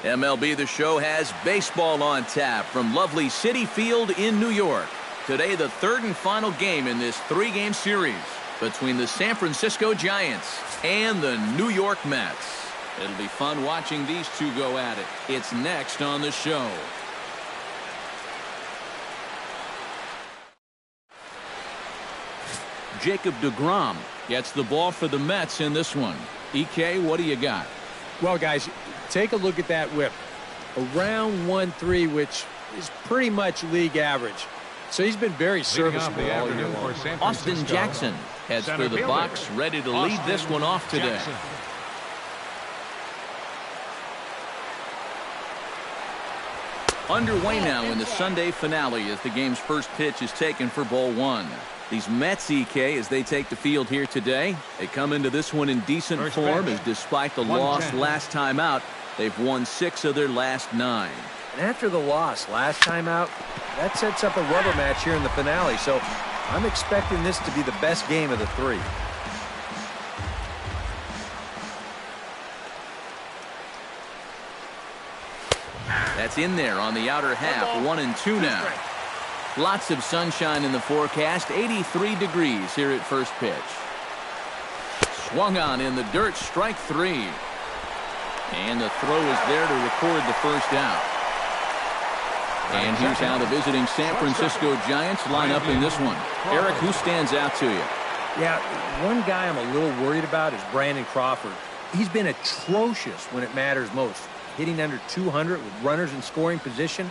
MLB The Show has baseball on tap from lovely Citi Field in New York. Today, the third and final game in this three-game series between the San Francisco Giants and the New York Mets. It'll be fun watching these two go at it. It's next on the show. Jacob deGrom gets the ball for the Mets in this one. EK, what do you got? Well, guys, take a look at that whip. Around 1.3, which is pretty much league average. So he's been very serviceable all year long. Austin Jackson heads for the box, ready to lead this one off today. Underway now in the Sunday finale as the game's first pitch is taken for ball one. These Mets, EK, as they take the field here today, they come into this one in decent form as despite the loss last time out, they've won 6 of their last 9. And after the loss last time out, that sets up a rubber match here in the finale. So I'm expecting this to be the best game of the 3. That's in there on the outer half, 1-2 now. Lots of sunshine in the forecast, 83 degrees here at first pitch. Swung on in the dirt, strike 3. And the throw is there to record the first out. And here's how the visiting San Francisco Giants line up in this one. Eric, who stands out to you? Yeah, one guy I'm a little worried about is Brandon Crawford. He's been atrocious when it matters most. Hitting under 200 with runners in scoring position.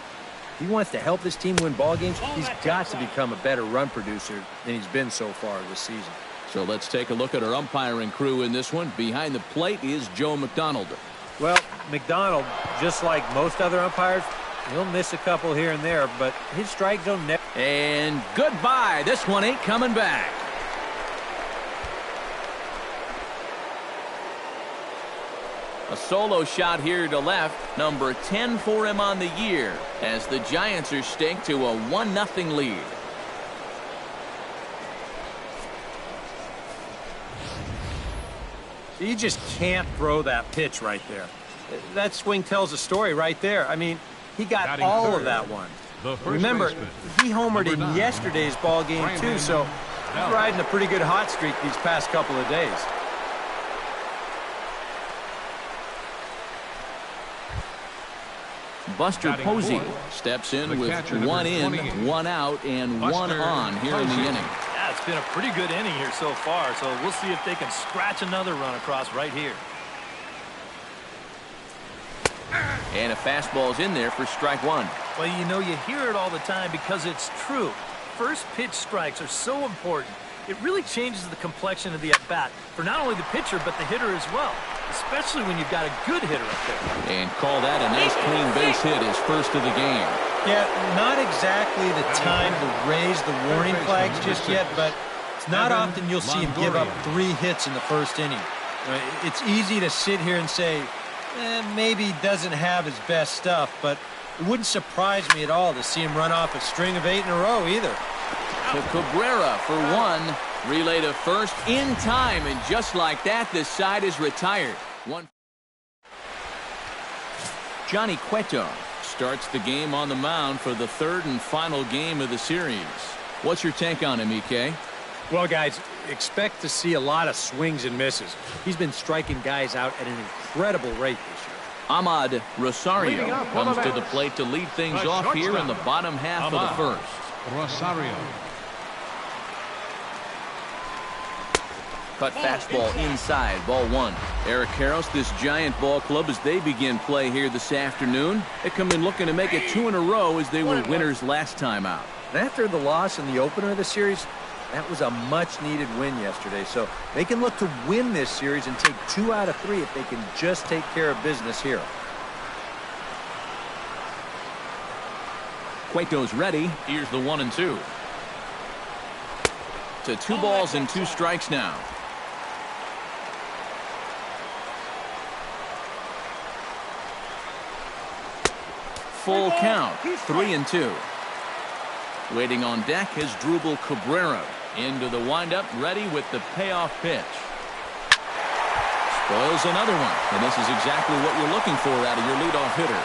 If he wants to help this team win ball games, he's got to become a better run producer than he's been so far this season. So let's take a look at our umpiring crew in this one. Behind the plate is Joe McDonald. Well, McDonald, just like most other umpires, he'll miss a couple here and there, but his strike zone never. And goodbye. This one ain't coming back. A solo shot here to left, number 10 for him on the year, as the Giants are staked to a 1-0 lead. You just can't throw that pitch right there. That swing tells a story right there. I mean, he got all of that one. Remember, he homered in yesterday's ball game too, so he's riding a pretty good hot streak these past couple of days. Buster Posey steps in with 1 in, 1 out, and 1 on here in the inning. Yeah, it's been a pretty good inning here so far, so we'll see if they can scratch another run across right here. And a fastball's in there for strike 1. Well, you know, you hear it all the time because it's true. First pitch strikes are so important. It really changes the complexion of the at-bat for not only the pitcher but the hitter as well, especially when you've got a good hitter up there. And call that a nice clean base hit, his first of the game. Yeah, not exactly the time to raise the warning flags just yet, but it's not often you'll see him give up 3 hits in the first inning. It's easy to sit here and say, maybe he doesn't have his best stuff, but it wouldn't surprise me at all to see him run off a string of 8 in a row either. To Cabrera for 1. Relay to first in time, and just like that, this side is retired. Johnny Cueto starts the game on the mound for the third and final game of the series. What's your take on him, EK? Well, guys, expect to see a lot of swings and misses. He's been striking guys out at an incredible rate this year. Ahmad Rosario comes to the plate to lead things off here in the bottom half of the first. Rosario. Cut fastball inside, ball 1. Eric Karros, this Giant ball club, as they begin play here this afternoon, they come in looking to make it 2 in a row as they were winners last time out. And after the loss in the opener of the series, that was a much-needed win yesterday. So they can look to win this series and take 2 out of 3 if they can just take care of business here. Cueto's ready. Here's the 1-2. To 2 balls and 2 strikes now. Full count, 3-2. Waiting on deck is Drupal Cabrera. Into the windup, ready with the payoff pitch. Boils another one, and this is exactly what you're looking for out of your leadoff hitter.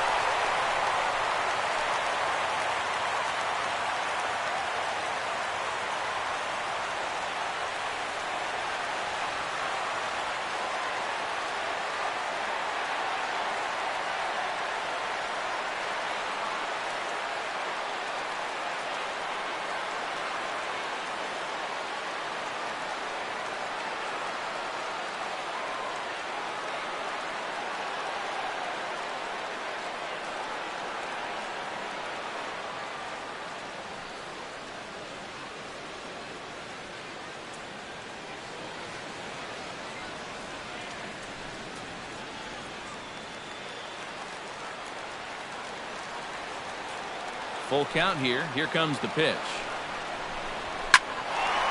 Full count here. Here comes the pitch.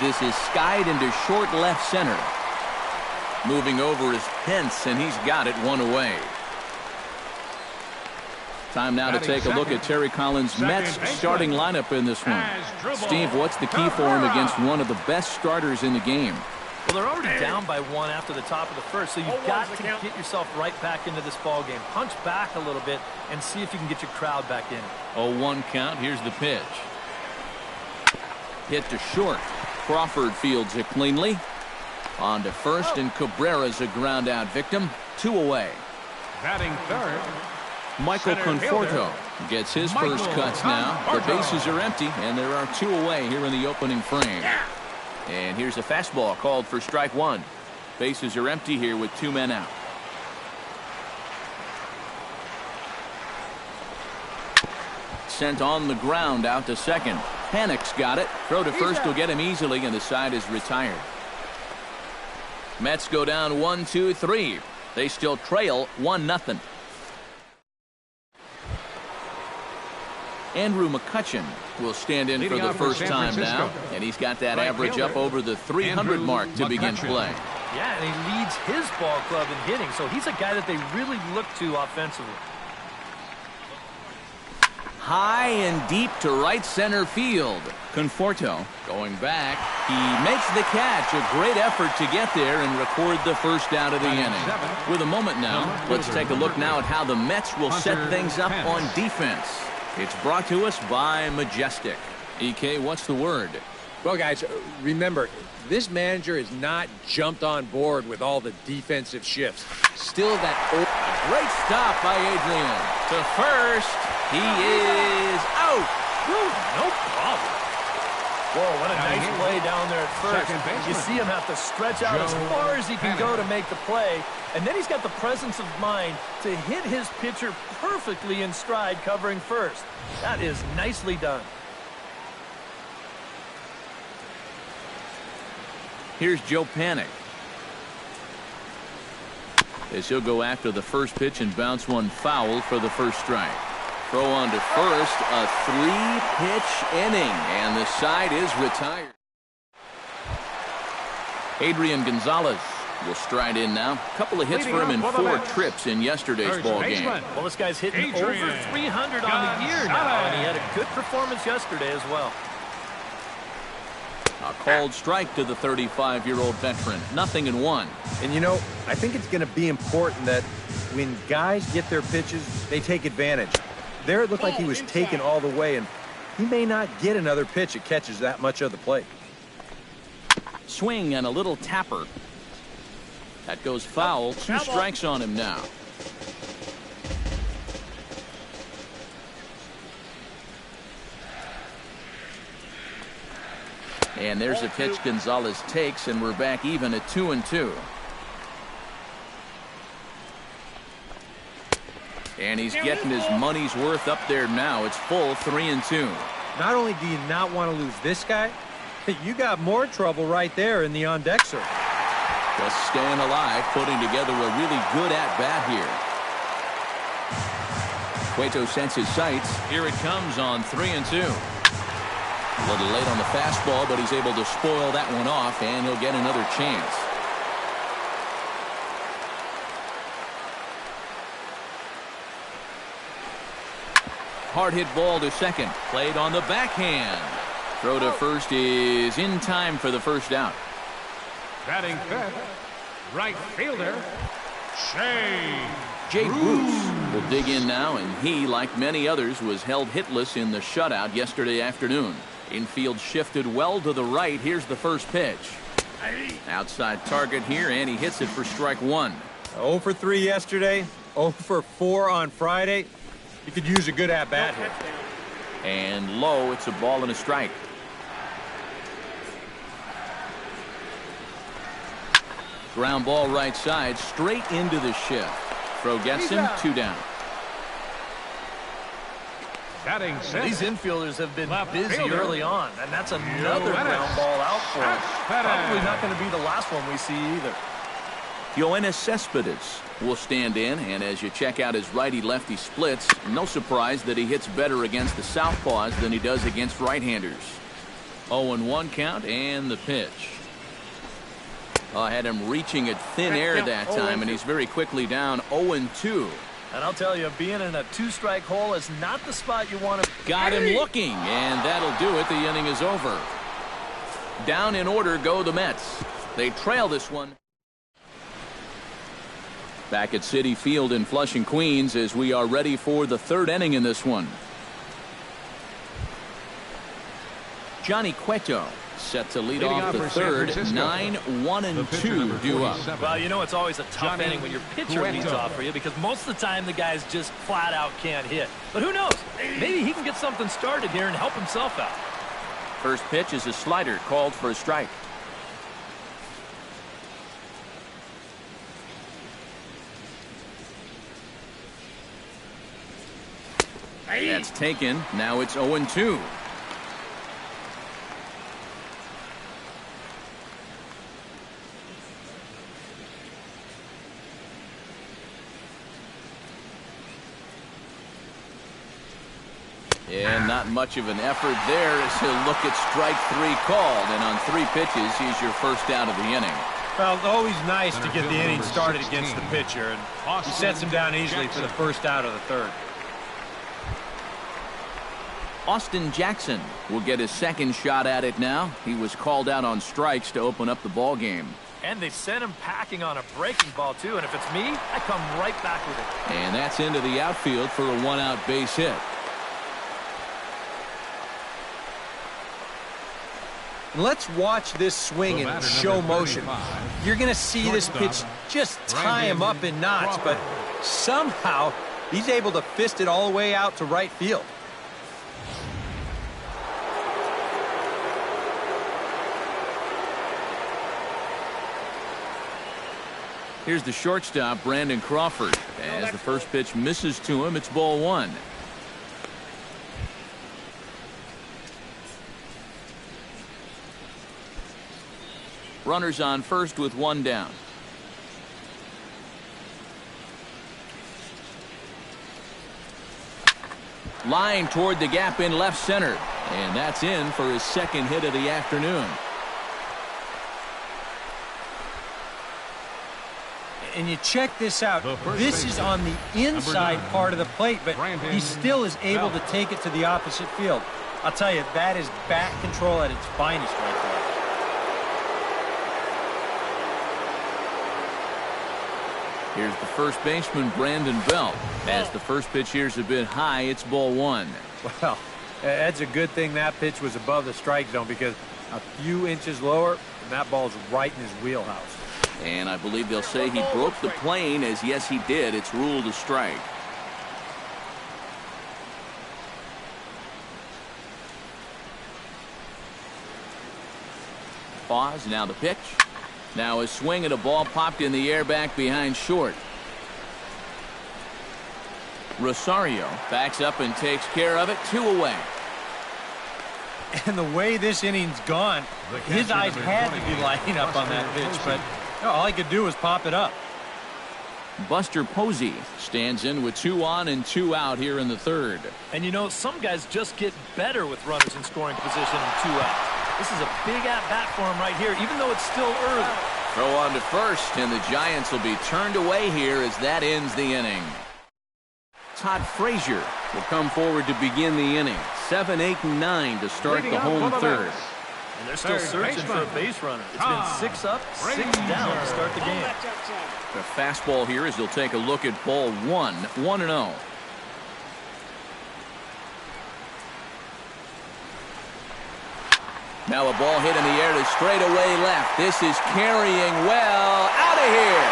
This is skied into short left center. Moving over is Pence, and he's got it one away. Time now to take a look at Terry Collins' Mets starting lineup in this one. Steve, what's the key for him against one of the best starters in the game? Well, they're already down by one after the top of the first, so you've got to get yourself right back into this ball game. Punch back a little bit and see if you can get your crowd back in. 0-1 count. Here's the pitch. Hit to short. Crawford fields it cleanly. On to first, and Cabrera's a ground out victim. 2 away. Batting third, Michael Conforto gets his first cuts now. The bases are empty, and there are 2 away here in the opening frame. And here's a fastball called for strike 1. Bases are empty here with 2 men out. Sent on the ground out to second. Panic's got it. Throw to first will get him easily, and the side is retired. Mets go down 1-2-3. They still trail 1-0. Andrew McCutchen will stand in for the first time now, and he's got that average up over the 300 mark to begin play. Yeah, and he leads his ball club in hitting, so he's a guy that they really look to offensively. High and deep to right center field. Conforto going back. He makes the catch. A great effort to get there and record the first out of the inning. With a moment now, let's take a look now at how the Mets will set things up on defense. It's brought to us by Majestic. EK, what's the word? Well, guys, remember, this manager has not jumped on board with all the defensive shifts. Still that great stop by Adrian. To first, he is out. No problem. Whoa, what a nice play down there at first. You see him have to stretch out as far as he can go to make the play, and then he's got the presence of mind to hit his pitcher perfectly in stride covering first. That is nicely done. Here's Joe Panic. As he'll go after the first pitch and bounce one foul for the first strike. Throw on to first, a 3-pitch inning, and the side is retired. Adrian Gonzalez will stride in now. A couple of hits for him in 4 trips in yesterday's ball game. Well, this guy's hitting over 300 on the year now, and he had a good performance yesterday as well. A called strike to the 35-year-old veteran. 0-1. And, you know, I think it's going to be important that when guys get their pitches, they take advantage. There it looked like he was taken all the way, and he may not get another pitch that catches that much of the plate. Swing and a little tapper. That goes foul. 2 strikes on him now. And there's a pitch Gonzalez takes, and we're back even at 2-2. And he's getting his money's worth up there now. It's full 3-2. Not only do you not want to lose this guy, you got more trouble right there in the on-deck circle. Just staying alive, putting together a really good at-bat here. Cueto sets his sights. Here it comes on 3-2. A little late on the fastball, but he's able to spoil that one off, and he'll get another chance. Hard hit ball to second. Played on the backhand. Throw to first is in time for the first out. Batting fifth, right fielder, Jay Bruce will dig in now, and he, like many others, was held hitless in the shutout yesterday afternoon. Infield shifted well to the right. Here's the first pitch. Outside target here, and he hits it for strike one. 0 for 3 yesterday, 0 for 4 on Friday. You could use a good at-bat here. And low, it's a ball and a strike. Ground ball right side, straight into the shift. Throw gets him, 2 down. These infielders have been busy early on, and that's another ground ball out for him. Probably not going to be the last one we see either. Yoenis Cespedes will stand in, and as you check out his righty-lefty splits, no surprise that he hits better against the southpaws than he does against right-handers. 0-1 count, and the pitch. I had him reaching at thin air that time, and he's very quickly down 0-2. And I'll tell you, being in a 2-strike hole is not the spot you want to. Got him looking, and that'll do it. The inning is over. Down in order go the Mets. They trail this one. Back at Citi Field in Flushing, Queens, as we are ready for the third inning in this one. Johnny Cueto set to lead off the third. 9-1-2 due up. Well, you know it's always a tough inning when your pitcher leads off for you, because most of the time the guys just flat out can't hit. But who knows? Maybe he can get something started here and help himself out. First pitch is a slider called for a strike. That's taken. Now it's 0-2. And not much of an effort there as he'll look at strike 3 called. And on 3 pitches, he's your first out of the inning. Well, it's always nice to get the inning started against the pitcher, and he sets him down easily for the first out of the third. Austin Jackson will get his second shot at it now. He was called out on strikes to open up the ball game. And they sent him packing on a breaking ball, too. And if it's me, I come right back with it. And that's into the outfield for a 1-out base hit. Let's watch this swing in show motion. You're going to see this pitch just tie him up in knots, but somehow he's able to fist it all the way out to right field. Here's the shortstop, Brandon Crawford. As the first pitch misses to him, it's ball 1. Runners on first with 1 down. Line toward the gap in left center. And that's in for his second hit of the afternoon. And you check this out. This is on the inside part of the plate, but he still is able to take it to the opposite field. I'll tell you, that is bat control at its finest right there. Here's the first baseman, Brandon Belt. As the first pitch here's a bit high, it's ball 1. Well, that's a good thing that pitch was above the strike zone, because a few inches lower, and that ball's right in his wheelhouse. And I believe they'll say he broke the plane, as yes, he did. It's ruled a strike. Pause, now the pitch. Now a swing and a ball popped in the air back behind short. Rosario backs up and takes care of it. 2 away. And the way this inning's gone, his eyes had to be lining up on that pitch, but all he could do was pop it up. Buster Posey stands in with 2 on and 2 out here in the third. And you know, some guys just get better with runners in scoring position and 2 outs. This is a big at-bat for him right here, even though it's still early. Throw on to first, and the Giants will be turned away here as that ends the inning. Todd Frazier will come forward to begin the inning. 7, 8, and 9 to start the home third. And they're still searching for a base runner. It's been 6 up, 6 down to start the game. The fastball here as they'll take a look at ball 1, 1-0. Now a ball hit in the air to straightaway left. This is carrying well. Out of here.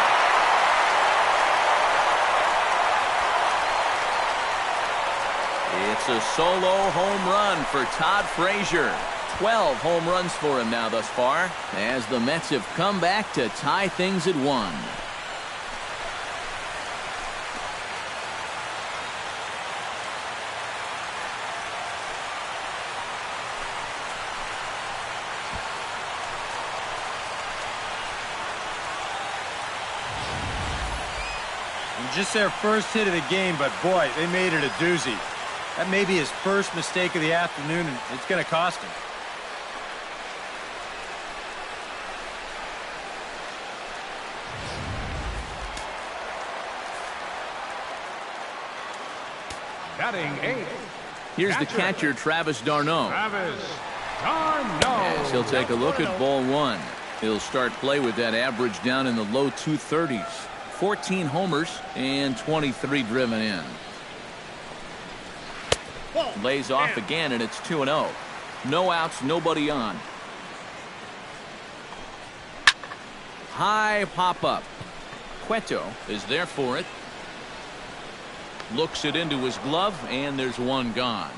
It's a solo home run for Todd Frazier. 12 home runs for him now thus far, as the Mets have come back to tie things at 1. Just their first hit of the game, but boy, they made it a doozy. That may be his first mistake of the afternoon, and it's going to cost him. Batting 8. Here's the catcher, Travis d'Arnaud. Travis d'Arnaud. As he'll take a look at ball 1. He'll start play with that average down in the low 230s. 14 homers and 23 driven in. Lays off again, and it's 2-0. No outs, nobody on. High pop-up. Cueto is there for it. Looks it into his glove, and there's one gone.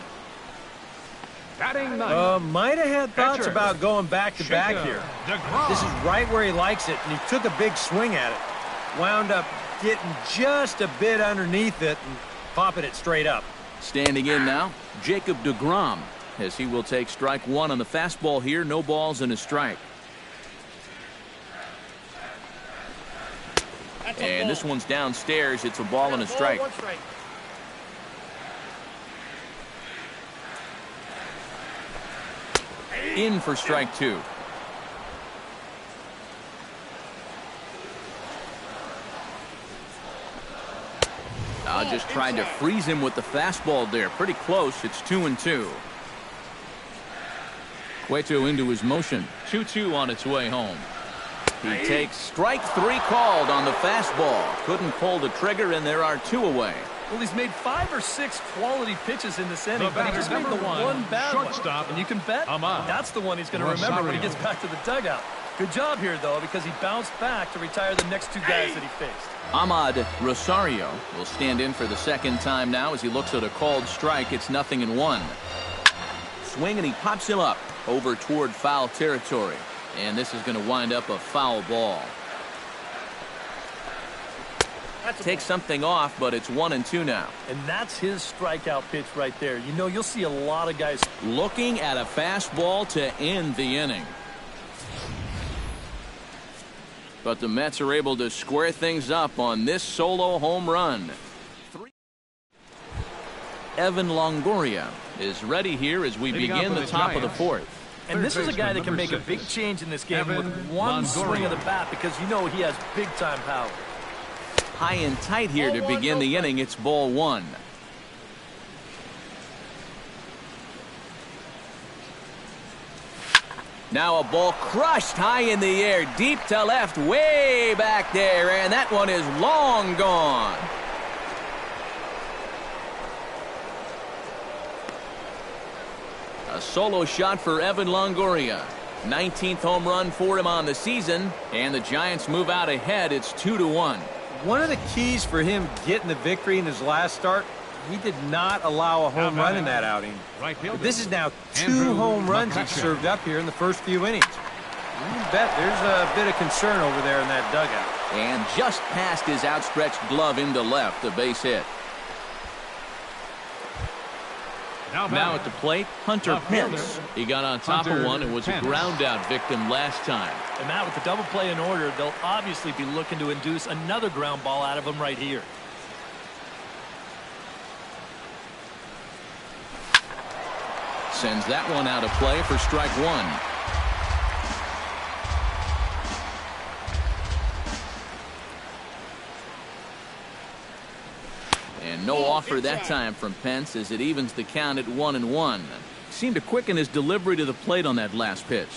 Batting 9. Might have had thoughts about going back-to-back here. This is right where he likes it, and he took a big swing at it. Wound up getting just a bit underneath it and popping it straight up. Standing in now, Jacob deGrom, as he will take strike 1 on the fastball here. No balls and a strike. And this one's downstairs. It's a ball and a strike. In for strike 2. Just tried to freeze him with the fastball there. Pretty close. It's 2-2. Cueto into his motion. 2-2 on its way home. He takes strike 3 called on the fastball. Couldn't pull the trigger, and there are 2 away. Well, he's made 5 or 6 quality pitches in this inning, but he just made the one bad one. And you can bet that's the one he's going to remember when he gets back to the dugout. Good job here, though, because he bounced back to retire the next 2 guys that he faced. Ahmad Rosario will stand in for the second time now as he looks at a called strike. It's 0-1. Swing, and he pops him up over toward foul territory. And this is going to wind up a foul ball. Takes something off, but it's 1-2 now. And that's his strikeout pitch right there. You know, you'll see a lot of guys looking at a fastball to end the inning. But the Mets are able to square things up on this solo home run. Evan Longoria is ready here as we begin the top of the 4th. And this is a guy that can make a big change in this game with one swing of the bat, because you know he has big-time power. High and tight here to begin the inning. It's ball 1. Now a ball crushed high in the air, deep to left, way back there, and that one is long gone. A solo shot for Evan Longoria. 19th home run for him on the season, and the Giants move out ahead. It's 2-1. One of the keys for him getting the victory in his last start, he did not allow a home run in that outing. But this is now 2 home runs he's served up here in the first few innings. You bet there's a bit of concern over there in that dugout. And just past his outstretched glove into left, a base hit. Now at the plate, Hunter Pence. He got on top of one and was a ground-out victim last time. And Matt, with the double play in order, they'll obviously be looking to induce another ground ball out of him right here. Sends that one out of play for strike 1. And no offer that time from Pence as it evens the count at 1-1. seemed to quicken his delivery to the plate on that last pitch.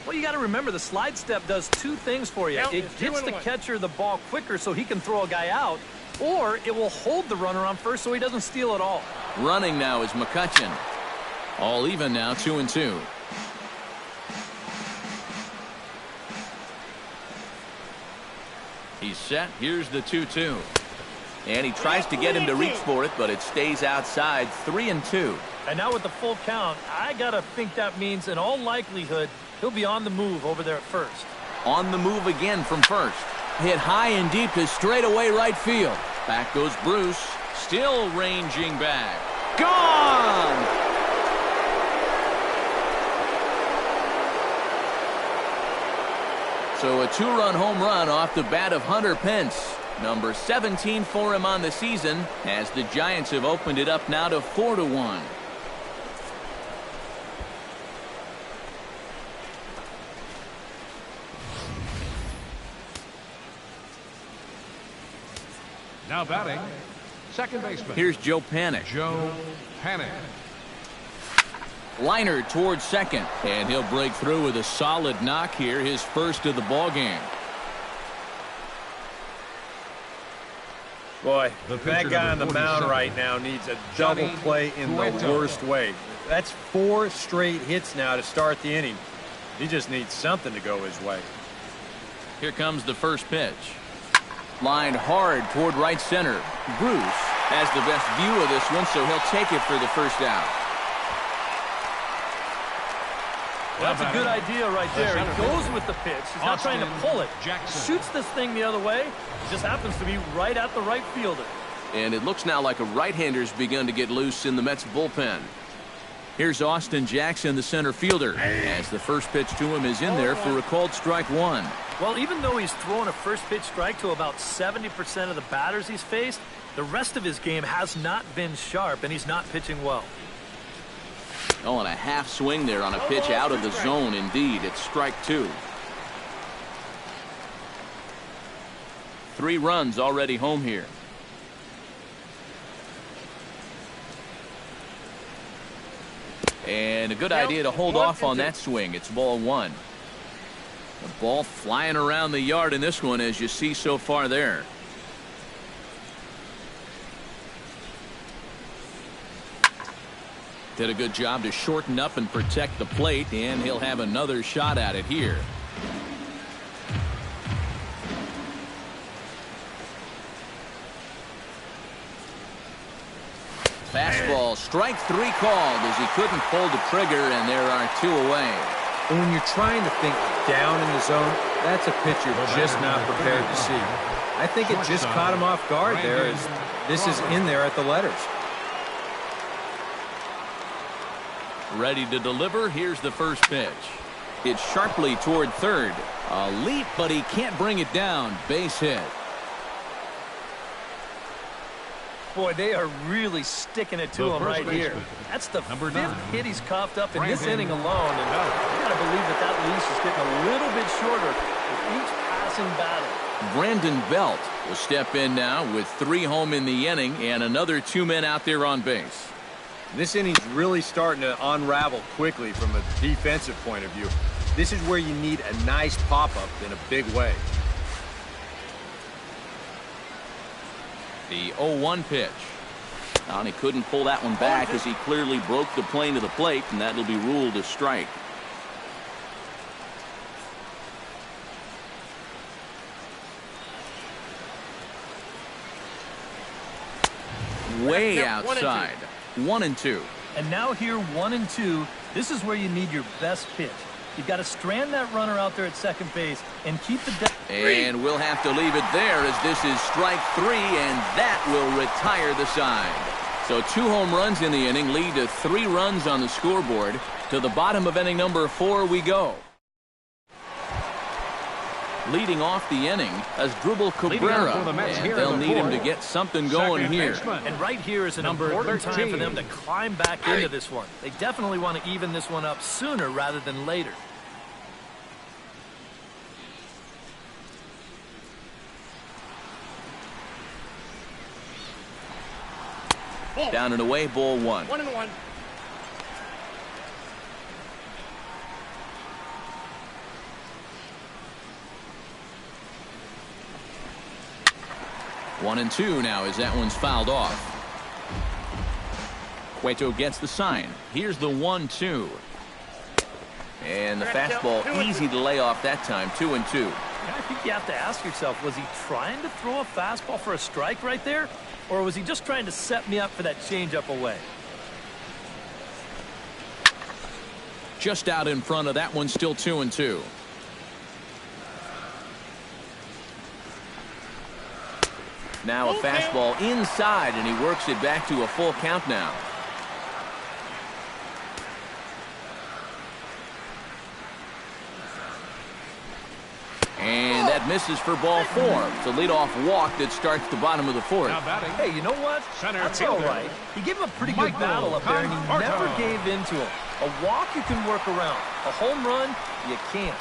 Well, you got to remember the slide step does two things for you. It gets the catcher the ball quicker so he can throw a guy out, or it will hold the runner on first so he doesn't steal it all. Running now is McCutchen. All even now, 2-2. He's set. Here's the 2-2. And he tries to get him to reach for it, but it stays outside. 3-2. And now with the full count, I got to think that means in all likelihood he'll be on the move over there at first. On the move again from first. Hit high and deep to straightaway right field. Back goes Bruce. Still ranging back. Gone! So a two-run home run off the bat of Hunter Pence. Number 17 for him on the season, as the Giants have opened it up now to 4-1. Now batting, second baseman. Here's Joe Panik. Joe Panik. Liner towards second, and he'll break through with a solid knock here, his first of the ball game. Boy, that guy on the mound right now needs a double play in the worst way. That's 4 straight hits now to start the inning. He just needs something to go his way. Here comes the first pitch. Lined hard toward right center. Bruce has the best view of this one, so he'll take it for the first out. Well, that's a good idea right there. He goes with the pitch. He's not trying to pull it. Shoots this thing the other way. It just happens to be right at the right fielder. And it looks now like a right-hander's begun to get loose in the Mets bullpen. Here's Austin Jackson, the center fielder, as the first pitch to him is in there for a called strike one. Well, even though he's thrown a first pitch strike to about 70% of the batters he's faced, the rest of his game has not been sharp, and he's not pitching well. Oh, and a half swing there on a pitch out of the zone. Indeed, it's strike two. 3 runs already home here. And a good idea to hold off on that swing. It's ball one. The ball flying around the yard in this one, as you see so far there. Did a good job to shorten up and protect the plate, and he'll have another shot at it here. Fastball, strike 3 called as he couldn't pull the trigger, and there are 2 away. And when you're trying to think down in the zone, that's a pitch you're just not prepared to see. I think it just caught him off guard there, as this is in there at the letters. Ready to deliver. Here's the first pitch. It's sharply toward third. A leap, but he can't bring it down. Base hit. Boy, they are really sticking it to him right here. That's the 5th hit he's coughed up in this inning alone. And you got to believe that leash is getting a little bit shorter with each passing batter. Brandon Belt will step in now with 3 home in the inning and another 2 men out there on base. This inning's really starting to unravel quickly from a defensive point of view. This is where you need a nice pop-up in a big way. The 0-1 pitch. And he couldn't pull that one back as he clearly broke the plane to the plate, and that'll be ruled a strike. Way outside. 1-2. And now here 1-2. This is where you need your best pitch. You've got to strand that runner out there at second base and keep the and we'll have to leave it there, as this is strike 3, and that will retire the side. So 2 home runs in the inning lead to 3 runs on the scoreboard. To the bottom of inning number 4 we go. Leading off the inning as Dribble Cabrera, and they'll need him to get something going here. And right here is an important time for them to climb back into this one. They definitely want to even this one up sooner rather than later. Down and away, ball 1. 1-1. 1-2 now as that one's fouled off. Cueto gets the sign. Here's the 1-2. And the fastball easy to lay off that time. 2-2. I think you have to ask yourself, was he trying to throw a fastball for a strike right there? Or was he just trying to set me up for that changeup away? Just out in front of that one, still 2-2. Now a fastball inside, and he works it back to a full count now. And that misses for ball 4. It's a leadoff walk that starts the bottom of the 4th. Hey, you know what? That's all right. He gave him a pretty good battle up there, and he never gave in to him. A walk you can work around. A home run, you can't.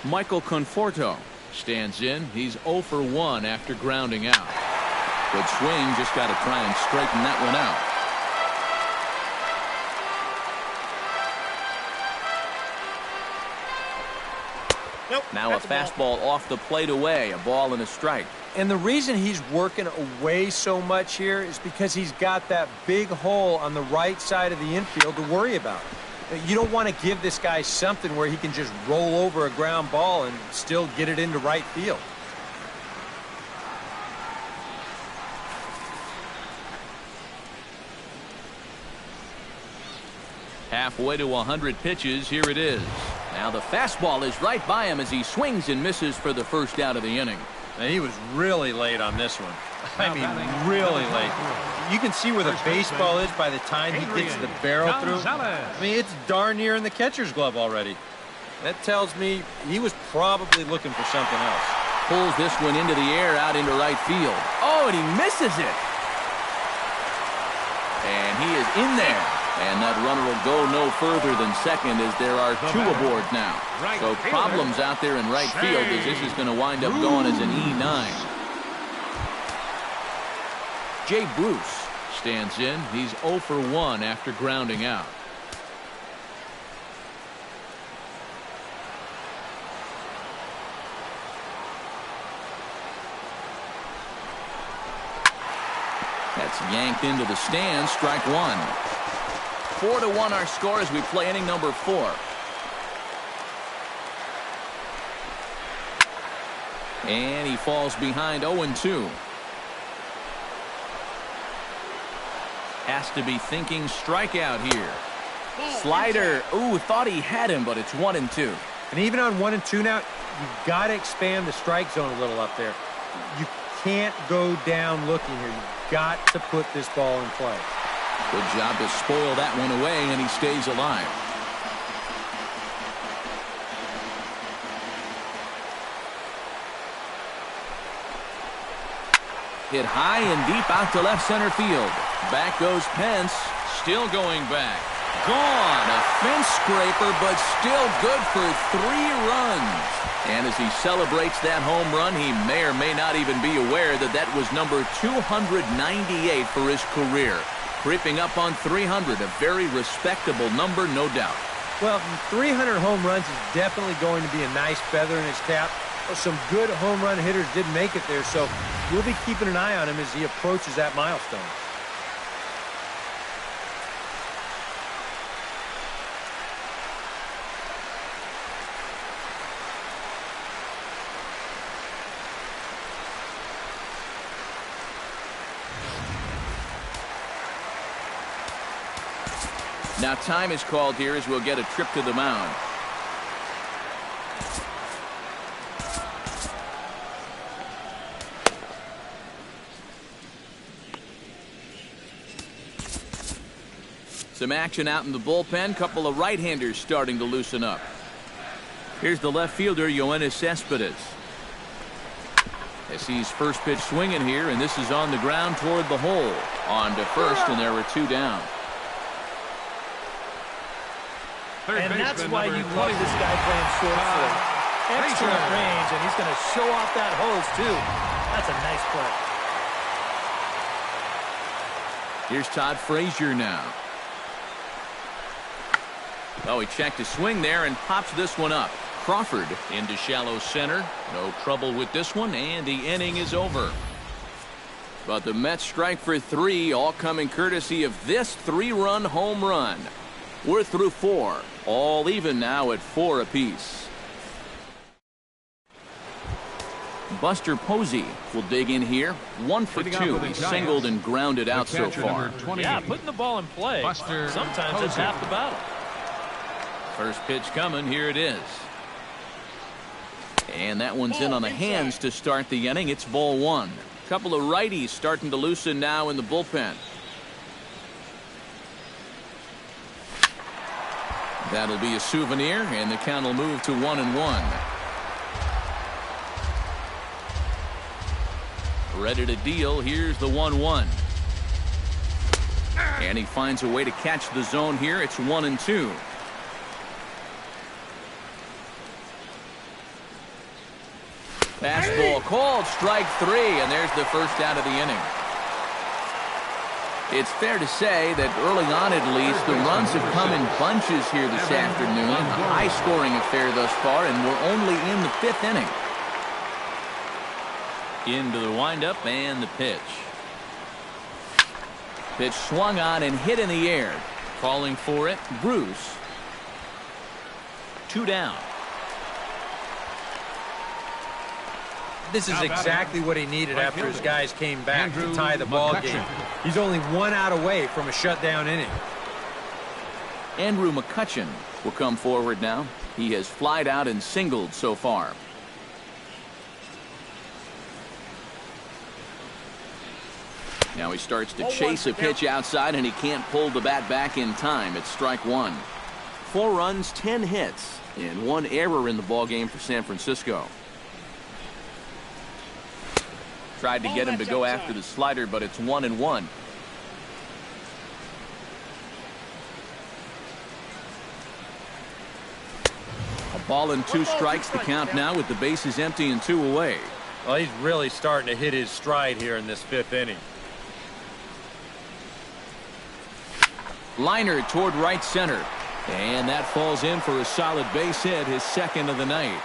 Michael Conforto stands in. He's 0 for 1 after grounding out. Good swing, just got to try and straighten that one out. Now a fastball off the plate away, a ball and a strike. And the reason he's working away so much here is because he's got that big hole on the right side of the infield to worry about. You don't want to give this guy something where he can just roll over a ground ball and still get it into right field. Halfway to 100 pitches, here it is. Now the fastball is right by him as he swings and misses for the first out of the inning. And he was really late on this one. I mean, really late. You can see where the baseball is by the time he gets the barrel through. I mean, it's darn near in the catcher's glove already. That tells me he was probably looking for something else. Pulls this one into the air out into right field. Oh, and he misses it. And he is in there. And that runner will go no further than second as there are 2 aboard now. So problems out there in right field as this is going to wind up going as an E9. Jay Bruce stands in. He's 0 for 1 after grounding out. That's yanked into the stands. Strike 1. 4-1 our score as we play inning number 4. And he falls behind 0-2. Has to be thinking strikeout here. Slider. Ooh, thought he had him, but it's 1-2. And even on 1-2 now, you've got to expand the strike zone a little up there. You can't go down looking here. You've got to put this ball in play. Good job to spoil that one away, and he stays alive. Hit high and deep out to left center field. Back goes Pence, still going back. Gone. A fence scraper, but still good for 3 runs. And as he celebrates that home run, he may or may not even be aware that that was number 298 for his career. Creeping up on 300, a very respectable number, no doubt. Well, 300 home runs is definitely going to be a nice feather in his cap. Some good home run hitters did make it there, so we'll be keeping an eye on him as he approaches that milestone. Now time is called here as we'll get a trip to the mound. Some action out in the bullpen. Couple of right-handers starting to loosen up. Here's the left fielder, Yoenis Cespedes. As he's first pitch swinging here, and this is on the ground toward the hole. On to first, and there were 2 down. And that's why you love this guy playing short field. Excellent range, and he's going to show off that hose, too. That's a nice play. Here's Todd Frazier now. Oh, he checked his swing there and pops this one up. Crawford into shallow center. No trouble with this one, and the inning is over. But the Mets strike for 3, all coming courtesy of this 3-run home run. We're through 4, all even now at 4 apiece. Buster Posey will dig in here. 1 for 2. He's singled and grounded out so far. Yeah, putting the ball in play. Buster Sometimes Posey. that's half the battle. First pitch coming. Here it is. And that one's in on the hands to start the inning. It's ball 1. Couple of righties starting to loosen now in the bullpen. That'll be a souvenir, and the count will move to 1-1. Ready to deal. Here's the 1-1. And he finds a way to catch the zone here. It's 1-2. Fastball called, strike 3, and there's the first out of the inning. It's fair to say that early on at least, the runs have come in bunches here this afternoon. A high-scoring affair thus far, and we're only in the 5th inning. Into the windup and the pitch. Pitch swung on and hit in the air. Calling for it, Bruce. 2 down. This is exactly what he needed after his guys came back to tie the ball game. He's only 1 out away from a shutdown inning. Andrew McCutchen will come forward now. He has flied out and singled so far. Now he starts to chase a pitch outside, and he can't pull the bat back in time. It's strike 1. 4 runs, 10 hits, and 1 error in the ballgame for San Francisco. Tried to get him to go after the slider, but it's 1-1. A ball and 2 strikes the count now with the bases empty and 2 away. Well, he's really starting to hit his stride here in this 5th inning. Liner toward right center. And that falls in for a solid base hit, his 2nd of the night.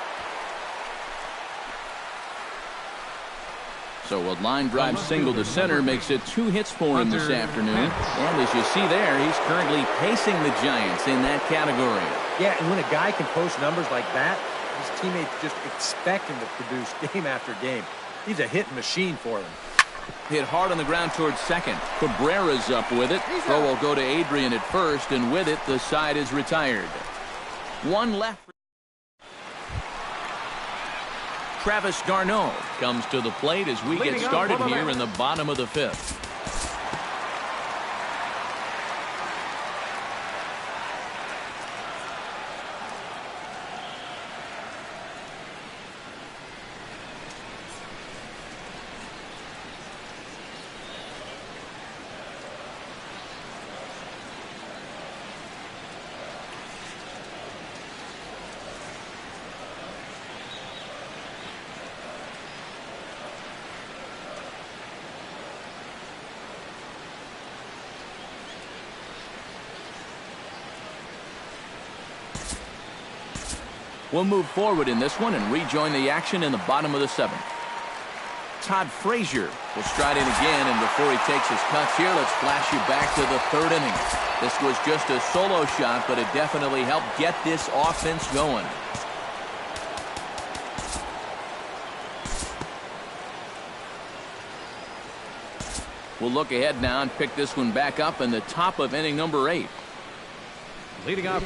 So a line drive single to center makes it 2 hits for him this afternoon. And as you see there, he's currently pacing the Giants in that category. Yeah, and when a guy can post numbers like that, his teammates just expect him to produce game after game. He's a hit machine for them. Hit hard on the ground towards second. Cabrera's up with it. Throw will go to Adrian at first, and with it, the side is retired. 1 left. Travis Garneau comes to the plate as we get started here in the bottom of the 5th. We'll move forward in this one and rejoin the action in the bottom of the 7th. Todd Frazier will stride in again, and before he takes his cuts here, let's flash you back to the 3rd inning. This was just a solo shot, but it definitely helped get this offense going. We'll look ahead now and pick this one back up in the top of inning number 8. Leading off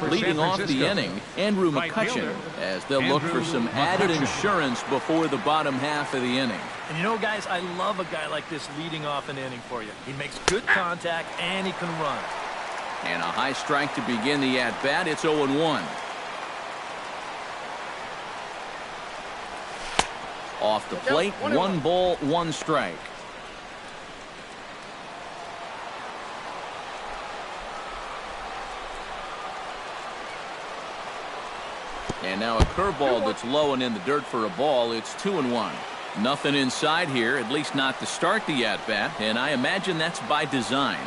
the inning, Andrew McCutchen, as they'll look for some added insurance before the bottom half of the inning. And you know, guys, I love a guy like this leading off an inning for you. He makes good contact, and he can run. And a high strike to begin the at-bat. It's 0-1. Off the plate, 1 ball, 1 strike. And now a curveball that's low and in the dirt for a ball. It's 2-1. Nothing inside here, at least not to start the at-bat, and I imagine that's by design.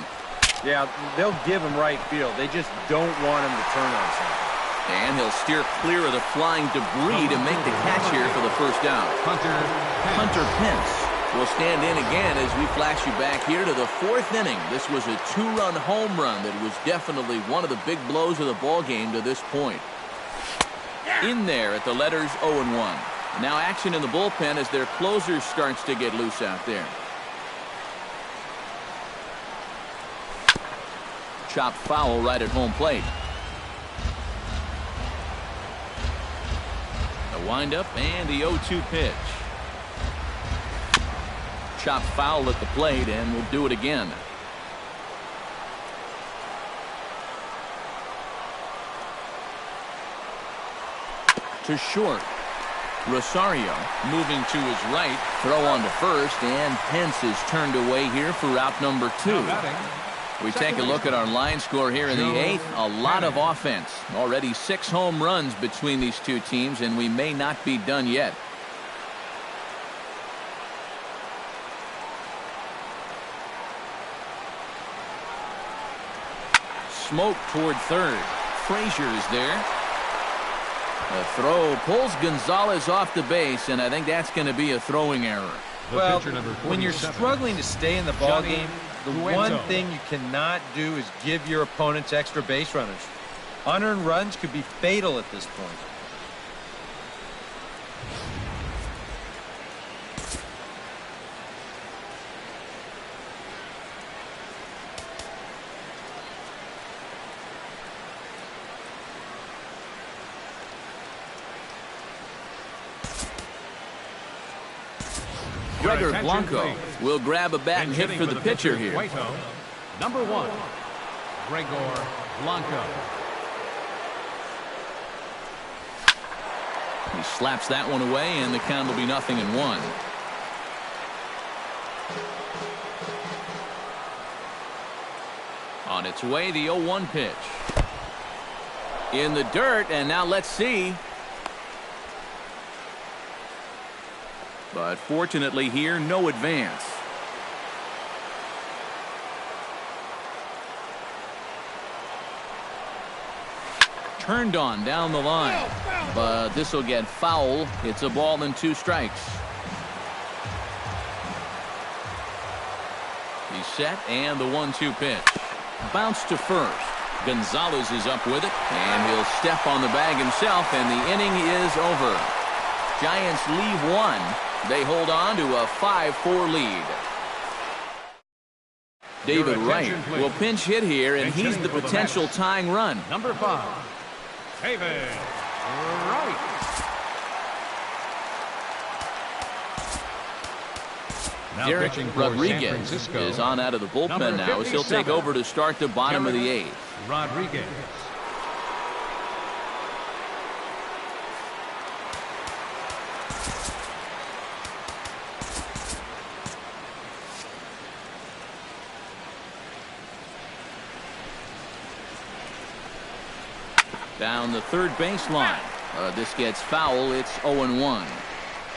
Yeah, they'll give him right field. They just don't want him to turn on something. And he'll steer clear of the flying debris to make the catch here for the first down. Hunter Pence will stand in again as we flash you back here to the fourth inning. This was a two-run home run that was definitely one of the big blows of the ball game to this point. In there at the letters 0-1. Now action in the bullpen as their closer starts to get loose out there. Chopped foul right at home plate. The windup and the 0-2 pitch. Chopped foul at the plate, and we'll do it again. To short. Rosario moving to his right. Throw on to first, and Pence is turned away here for route number 2. We take a look at our line score here in the 8th. A lot of offense. Already 6 home runs between these two teams, and we may not be done yet. Smoke toward third. Frazier is there. The throw pulls Gonzalez off the base, and I think that's going to be a throwing error. Well, when you're struggling to stay in the ballgame, the one thing you cannot do is give your opponents extra base runners. Unearned runs could be fatal at this point. Gregor Blanco will grab a bat and hit for the pitcher here. Number 1, Gregor Blanco. He slaps that one away, and the count will be 0-1. On its way, the 0-1 pitch. In the dirt, and now let's see. But fortunately here, no advance. Turned on down the line. But this will get foul. It's a ball and 2 strikes. He's set, and the 1-2 pitch. Bounce to first. Gonzalez is up with it, and he'll step on the bag himself, and the inning is over. Giants leave 1. They hold on to a 5-4 lead. David Wright will pinch hit here, and he's the potential tying run. Number 5, David Wright. Derek Rodriguez is on out of the bullpen now as he'll take over to start the bottom of the 8th. Rodriguez. Down the third baseline. This gets foul. It's 0-1.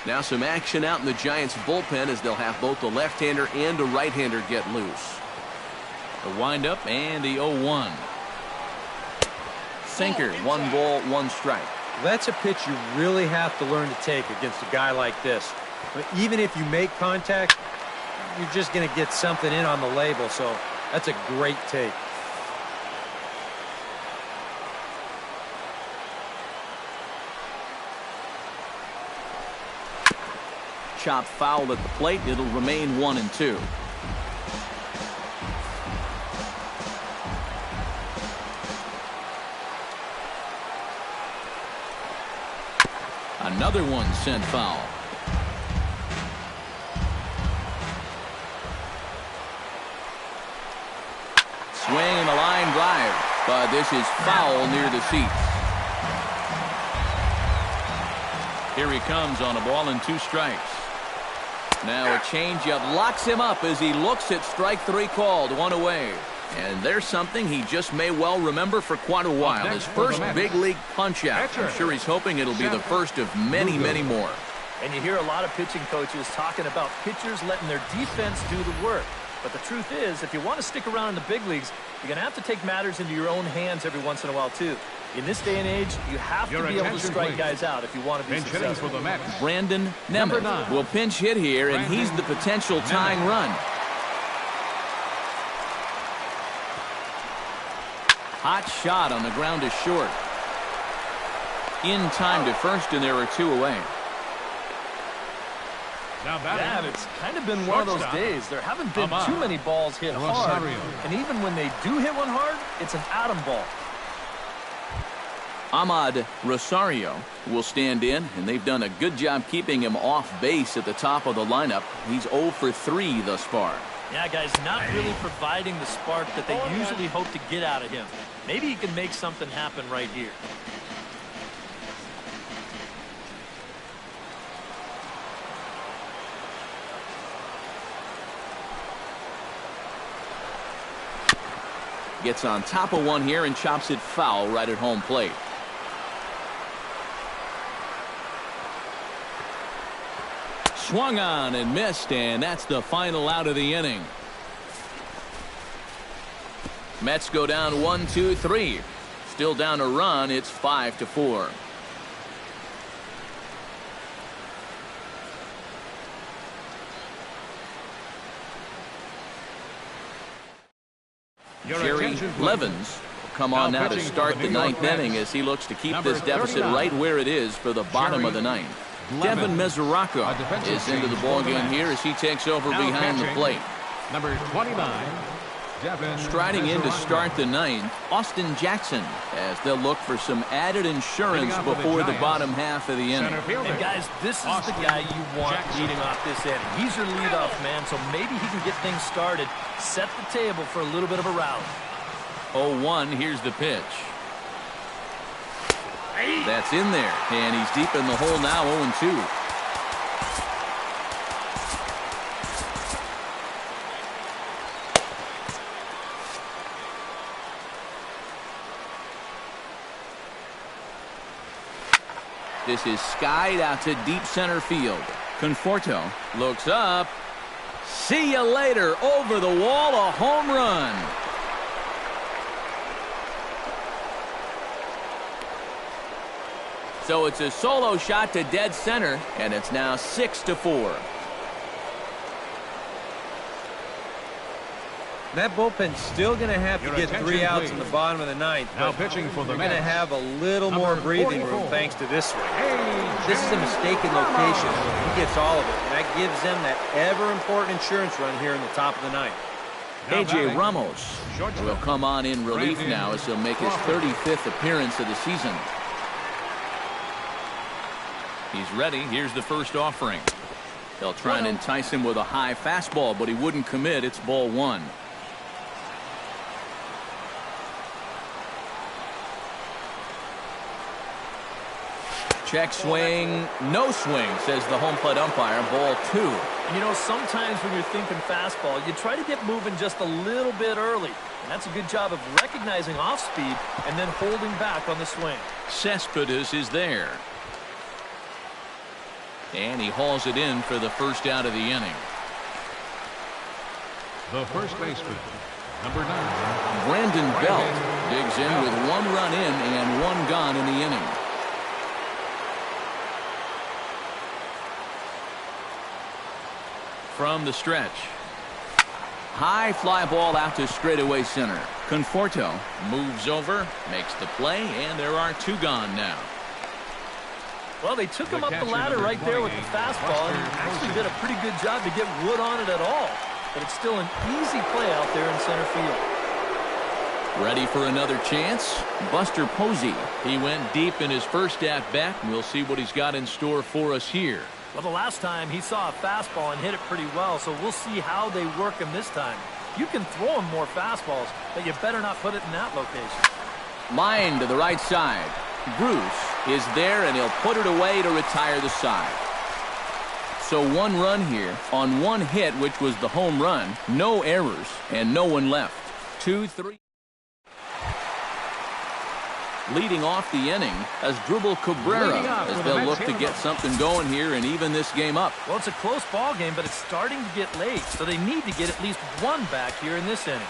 Now some action out in the Giants bullpen as they'll have both the left-hander and a right-hander get loose. The windup and the 0-1. Sinker, 1 ball, 1 strike. That's a pitch you really have to learn to take against a guy like this. But even if you make contact, you're just going to get something in on the label, so that's a great take. Chopped foul at the plate. It'll remain 1-2. Another one sent foul. Swing and a line drive, but this is foul near the seats. Here he comes on a ball and 2 strikes. Now a changeup locks him up as he looks at strike 3 called, 1 away. And there's something he just may well remember for quite a while. His first big league punch out. I'm sure he's hoping it'll be the first of many, many more. And you hear a lot of pitching coaches talking about pitchers letting their defense do the work. But the truth is, if you want to stick around in the big leagues, you're going to have to take matters into your own hands every once in a while, too. In this day and age, you have to be able to strike guys out if you want to be successful. For the Mets. Brandon Nemeth will pinch hit here, and he's the potential tying run. Hot shot on the ground is short. In time to first, and there are two away. Yeah, it's kind of been one of those days. There haven't been too many balls hit hard. And even when they do hit one hard, it's an atom ball. Ahmad Rosario will stand in, and they've done a good job keeping him off base at the top of the lineup. He's 0 for 3 thus far. Yeah, guys, not really providing the spark that they usually hope to get out of him. Maybe he can make something happen right here. Gets on top of one here and chops it foul right at home plate. Swung on and missed, and that's the final out of the inning. Mets go down 1-2-3. Still down a run. It's 5-4. Jerry Levens will come on now to start the ninth inning as he looks to keep this deficit right where it is for the bottom of the ninth. Devin Mesoraco is into the ballgame here as he takes over behind the plate. Number 29. Striding in to start the ninth, Austin Jackson, as they'll look for some added insurance before the bottom half of the inning. And guys, this is the guy you want leading off this inning. He's your leadoff man, so maybe he can get things started, set the table for a little bit of a rally. 0-1, here's the pitch. That's in there, and he's deep in the hole now, 0-2. This is skied out to deep center field. Conforto looks up. See you later. Over the wall, a home run. So it's a solo shot to dead center, and it's now 6-4. That bullpen's still going to have to get 3 outs in the bottom of the ninth. Now pitching for the Mets. Going to have a little more breathing room thanks to this swing. This is a mistaken location. He gets all of it, and that gives them that ever-important insurance run here in the top of the ninth. A.J. Ramos will come on in relief now as he'll make his 35th appearance of the season. He's ready. Here's the first offering. They'll try and entice him with a high fastball, but he wouldn't commit. It's ball one. Check swing, no swing, says the home plate umpire. Ball two. And you know, sometimes when you're thinking fastball, you try to get moving just a little bit early. And that's a good job of recognizing off speed and then holding back on the swing. Cespedes is there. And he hauls it in for the first out of the inning. The first baseman, number 9. Brandon Belt digs in with 1 run in and 1 gone in the inning. From the stretch. High fly ball out to straightaway center. Conforto moves over, makes the play, and there are 2 gone now. Well, they took him up the ladder right there with the fastball and actually did a pretty good job to get wood on it at all. But it's still an easy play out there in center field. Ready for another chance? Buster Posey. He went deep in his first at-bat, and we'll see what he's got in store for us here. Well, the last time he saw a fastball and hit it pretty well, so we'll see how they work him this time. You can throw him more fastballs, but you better not put it in that location. Line to the right side. Bruce is there, and he'll put it away to retire the side. So 1 run here on 1 hit, which was the home run. No errors, and no one left. 2-3. Leading off the inning as Dribble Cabrera, as they'll look to get something going here and even this game up. Well, it's a close ball game, but it's starting to get late, so they need to get at least one back here in this inning.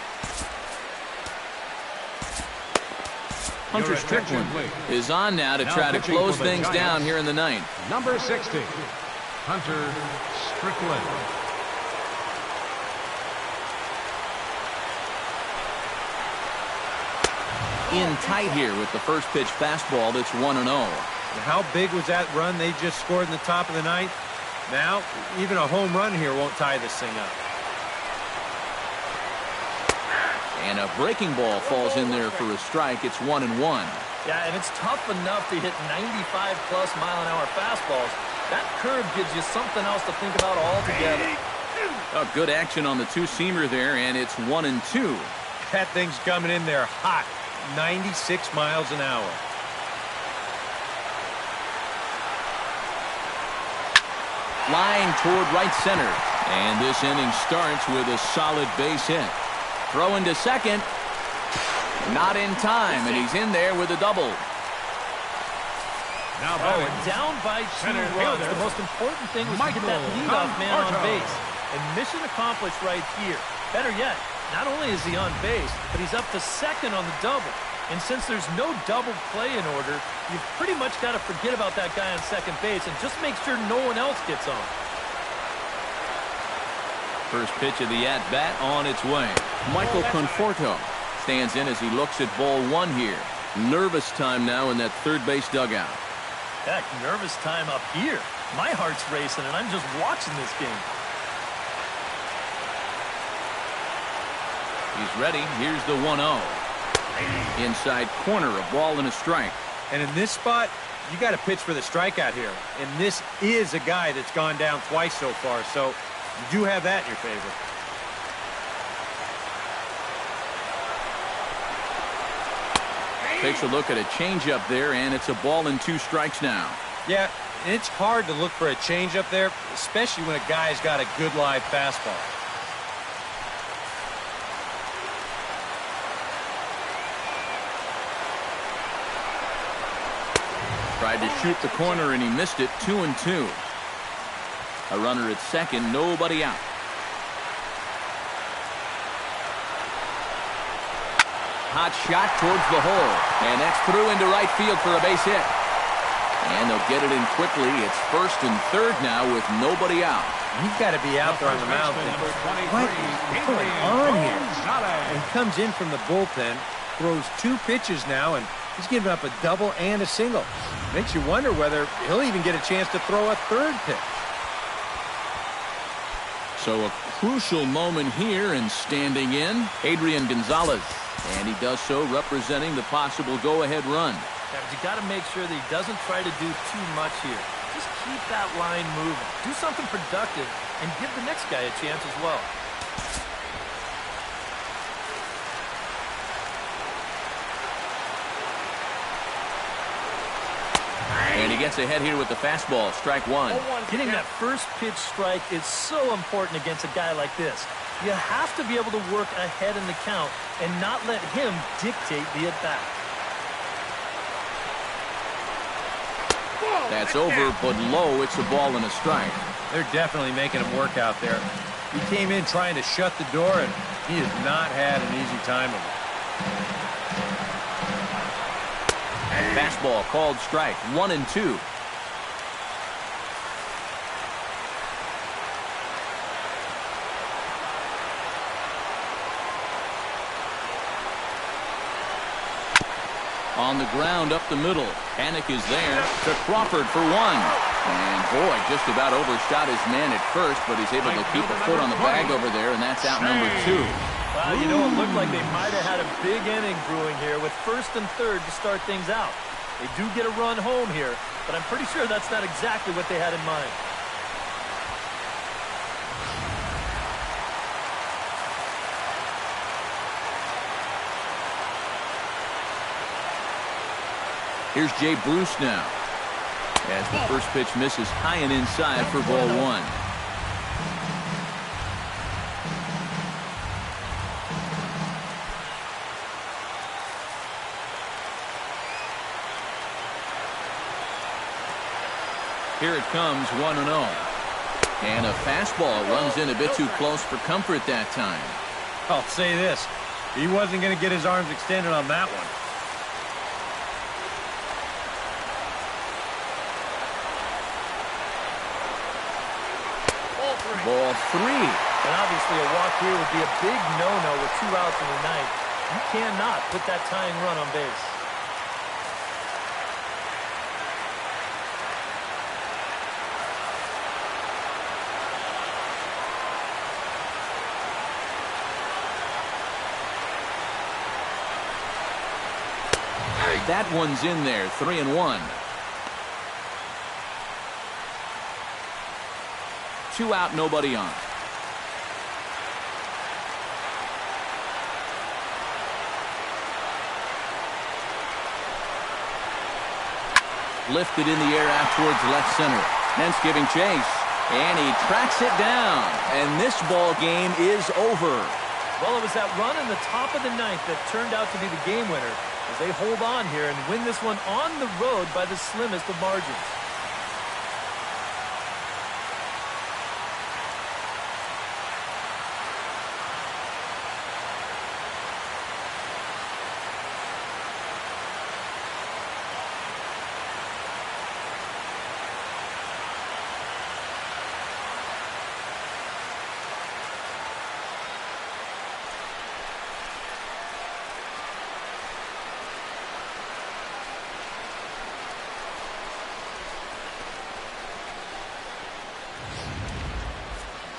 Hunter Strickland is on now to try to close things down here in the ninth. Number 60, Hunter Strickland. In tight here with the first pitch fastball that's 1-0. How big was that run they just scored in the top of the ninth? Now, even a home run here won't tie this thing up. And a breaking ball falls in there for a strike. It's 1-1. Yeah, and it's tough enough to hit 95-plus mile-an-hour fastballs. That curve gives you something else to think about altogether. Oh, good action on the two-seamer there, and it's 1-2. That thing's coming in there hot. 96 miles an hour. Flying toward right center. And this inning starts with a solid base hit. Throw into second. Not in time, and he's in there with a double. Now down by 2 runs. The most important thing was to get that leadoff man on base. And mission accomplished right here. Better yet, not only is he on base, but he's up to second on the double. And since there's no double play in order, you've pretty much got to forget about that guy on second base and just make sure no one else gets on. First pitch of the at-bat on its way. Michael Conforto stands in as he looks at ball 1 here. Nervous time now in that third base dugout. Heck, nervous time up here. My heart's racing, and I'm just watching this game. He's ready. Here's the 1-0. Inside corner, a ball and a strike. And in this spot, you got to pitch for the strikeout here. And this is a guy that's gone down twice so far, so you do have that in your favor. Takes a look at a changeup there, and it's a ball and 2 strikes now. Yeah, and it's hard to look for a changeup there, especially when a guy's got a good live fastball. Tried to shoot the corner, and he missed it. 2-2. A runner at second, nobody out. Hot shot towards the hole, and that's through into right field for a base hit. And they'll get it in quickly. It's first and third now with nobody out. You've got to be out there on the mound. What is going on here? And he comes in from the bullpen, throws 2 pitches now, and he's giving up a double and a single. Makes you wonder whether he'll even get a chance to throw a third pitch. So a crucial moment here, and standing in, Adrian Gonzalez. And he does so representing the possible go-ahead run. Yeah, but you got to make sure that he doesn't try to do too much here. Just keep that line moving. Do something productive and give the next guy a chance as well. And he gets ahead here with the fastball, strike 1. Getting that first pitch strike is so important against a guy like this. You have to be able to work ahead in the count and not let him dictate the at-bat. That's over, but low. It's a ball and a strike. They're definitely making him work out there. He came in trying to shut the door, and he has not had an easy time of it. Fastball called strike, 1-2. On the ground up the middle. Panic is there to Crawford for 1. And boy, just about overshot his man at first, but he's able to keep a foot on the bag over there, and that's out number 2. Well, you know, it looked like they might have had a big inning brewing here with first and third to start things out. They do get a run home here, but I'm pretty sure that's not exactly what they had in mind. Here's Jay Bruce now, as the first pitch misses high and inside for ball 1. Here it comes, 1-0. And a fastball runs in a bit too close for comfort that time. I'll say this. He wasn't going to get his arms extended on that one. Ball 3. And obviously a walk here would be a big no-no with 2 outs in the ninth. You cannot put that tying run on base. That one's in there, 3-1. 2 out, nobody on. Lifted in the air out towards left center. Hence giving chase. And he tracks it down. And this ball game is over. Well, it was that run in the top of the ninth that turned out to be the game winner as they hold on here and win this one on the road by the slimmest of margins.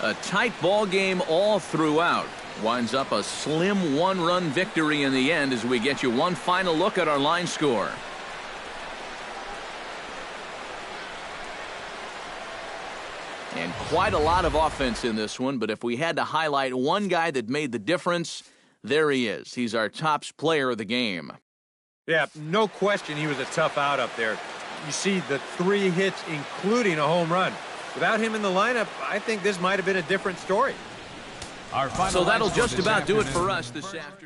A tight ball game all throughout. Winds up a slim 1-run victory in the end as we get you one final look at our line score. And quite a lot of offense in this one, but if we had to highlight one guy that made the difference, there he is. He's our top player of the game. Yeah, no question he was a tough out up there. You see the 3 hits, including a home run. Without him in the lineup, I think this might have been a different story. Our final So that'll line score just this about do it afternoon. for us this afternoon.